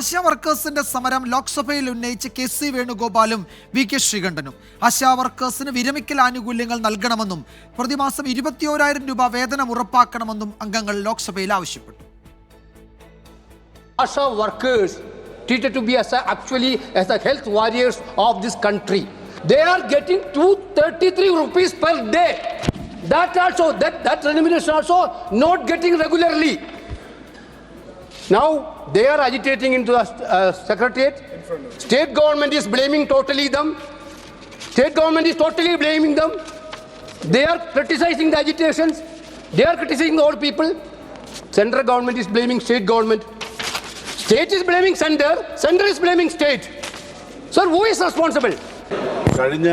ആശാ വർക്കേഴ്സിന്റെ സമരം ലോക്സഭയിൽ ഉന്നയിച്ച് കെ.സി. വേണുഗോപാലും വി.കെ. ശ്രീകണ്ഠനും ആശാ വർക്കേഴ്സിന് വിരമിക്കൽ ആനുകൂല്യങ്ങൾ നൽകണമെന്നും പ്രതിമാസം 21,000 രൂപ വേതനം ഉറപ്പാക്കണമെന്നും അംഗങ്ങൾ ലോക്സഭയിൽ ആവശ്യപ്പെട്ടു. Asha workers treated to be actually as the health warriors of this country. They are getting 233 rupees per day. That remuneration also not getting regularly. Now they are agitating into the secretariat. State government is blaming totally them. State government is totally blaming them. They are criticizing the agitations. They are criticizing the old people. Central government is blaming state government. State is blaming center. Center is blaming state. Sir, who is responsible? കഴിഞ്ഞ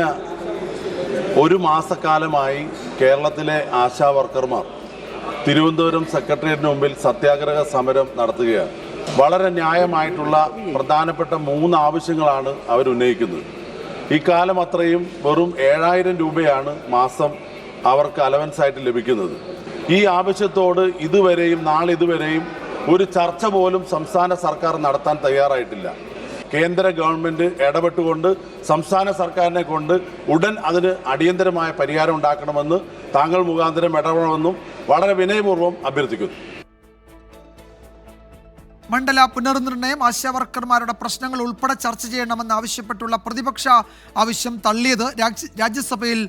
ഒരു മാസക്കാലമായി കേരളത്തിലെ ആശാ വർക്കർമാർ തിരുവനന്തപുരം സെക്രട്ടേറിയറ്റിന് മുമ്പിൽ സത്യാഗ്രഹ സമരം നടത്തുകയാണ്. വളരെ ന്യായമായിട്ടുള്ള പ്രധാനപ്പെട്ട 3 ആവശ്യങ്ങളാണ് അവർ ഉന്നയിക്കുന്നത്. ഇക്കാലം അത്രയും വെറും 7,000 രൂപയാണ് മാസം അവർക്ക് അലവൻസ് ആയിട്ട് ലഭിക്കുന്നത്. ഈ ആവശ്യത്തോട് നാളിതുവരെയും ഒരു ചർച്ച പോലും സംസ്ഥാന സർക്കാർ നടത്താൻ തയ്യാറായിട്ടില്ല. കേന്ദ്ര ഗവൺമെന്റ് ഇടപെട്ടുകൊണ്ട് സംസ്ഥാന സർക്കാരിനെ കൊണ്ട് ഉടൻ അതിന് അടിയന്തരമായ പരിഹാരം ഉണ്ടാക്കണമെന്ന് താങ്കൾ മുഖാന്തരം ഇടപെടണമെന്നും വളരെ വിനയപൂർവ്വം അഭ്യർത്ഥിക്കുന്നു. മണ്ഡല പുനർനിർണയം, ആശാ വർക്കർമാരുടെ പ്രശ്നങ്ങൾ ഉൾപ്പെടെ ചർച്ച ചെയ്യണമെന്ന് ആവശ്യപ്പെട്ടുള്ള പ്രതിപക്ഷ ആവശ്യം തള്ളിയത് രാജ്യസഭയിൽ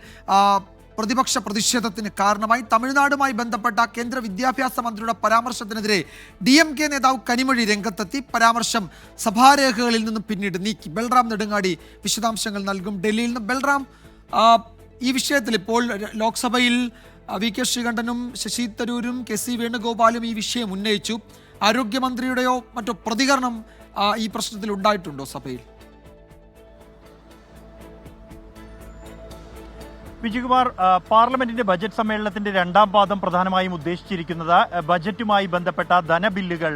പ്രതിപക്ഷ പ്രതിഷേധത്തിന് കാരണമായി. തമിഴ്നാടുമായി ബന്ധപ്പെട്ട കേന്ദ്ര വിദ്യാഭ്യാസ മന്ത്രിയുടെ പരാമർശത്തിനെതിരെ DMK നേതാവ് കനിമൊഴി രംഗത്തെത്തി. പരാമർശം സഭാരേഖകളിൽ നിന്നും പിന്നീട് നീക്കി. ബൽറാം നെടുങ്ങാടി വിശദാംശങ്ങൾ നൽകും ഡൽഹിയിൽ നിന്ന്. ബൽറാം, ഈ വിഷയത്തിൽ ഇപ്പോൾ ലോക്സഭയിൽ വി.കെ. ശ്രീകണ്ഠനും ശശി തരൂരും കെ.സി. വേണുഗോപാലും ഈ വിഷയം ഉന്നയിച്ചു. ആരോഗ്യമന്ത്രിയുടെയോ മറ്റോ പ്രതികരണം ഈ പ്രശ്നത്തിൽ ഉണ്ടായിട്ടുണ്ടോ സഭയിൽ? വിജയകുമാർ, പാർലമെന്റിന്റെ ബജറ്റ് സമ്മേളനത്തിന്റെ 2ാം പാദം പ്രധാനമായും ഉദ്ദേശിച്ചിരിക്കുന്നത് ബജറ്റുമായി ബന്ധപ്പെട്ട ധനബില്ലുകൾ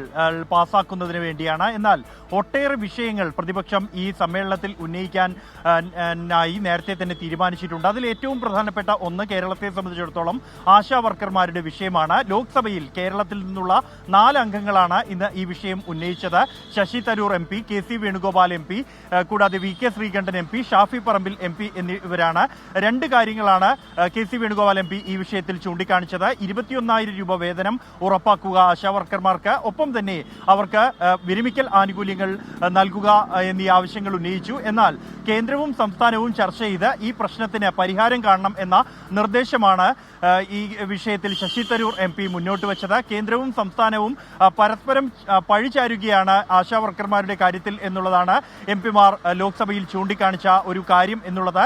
പാസാക്കുന്നതിന് വേണ്ടിയാണ്. എന്നാൽ ഒട്ടേറെ വിഷയങ്ങൾ പ്രതിപക്ഷം ഈ സമ്മേളനത്തിൽ ഉന്നയിക്കാൻ നേരത്തെ തന്നെ തീരുമാനിച്ചിട്ടുണ്ട്. അതിൽ ഏറ്റവും പ്രധാനപ്പെട്ട ഒന്ന് കേരളത്തെ സംബന്ധിച്ചിടത്തോളം ആശാ വർക്കർമാരുടെ വിഷയമാണ്. ലോക്സഭയിൽ കേരളത്തിൽ നിന്നുള്ള 4 അംഗങ്ങളാണ് ഇന്ന് ഈ വിഷയം ഉന്നയിച്ചത്. ശശി തരൂർ MP, കെ.സി. വേണുഗോപാൽ MP, കൂടാതെ വി.കെ. ശ്രീകണ്ഠൻ MP, ഷാഫി പറമ്പിൽ MP എന്നിവരാണ്. 2 കാര്യങ്ങളാണ് കെ.സി. വേണുഗോപാൽ MP ഈ വിഷയത്തിൽ ചൂണ്ടിക്കാണിച്ചത്. 21,000 രൂപ വേതനം ഉറപ്പാക്കുക ആശാ വർക്കർമാർക്ക്, ഒപ്പം തന്നെ അവർക്ക് വിരമിക്കൽ ആനുകൂല്യങ്ങൾ നൽകുക എന്നീ ആവശ്യങ്ങൾ ഉന്നയിച്ചു. എന്നാൽ കേന്ദ്രവും സംസ്ഥാനവും ചർച്ച ചെയ്ത് ഈ പ്രശ്നത്തിന് പരിഹാരം കാണണം എന്ന നിർദ്ദേശമാണ് ഈ വിഷയത്തിൽ ശശി തരൂർ MP മുന്നോട്ട് വെച്ചത്. കേന്ദ്രവും സംസ്ഥാനവും പരസ്പരം പഴിചാരുകയാണ് ആശാ വർക്കർമാരുടെ കാര്യത്തിൽ എന്നുള്ളതാണ് MP മാർ ലോക്സഭയിൽ ചൂണ്ടിക്കാണിച്ച ഒരു കാര്യം എന്നുള്ളത്.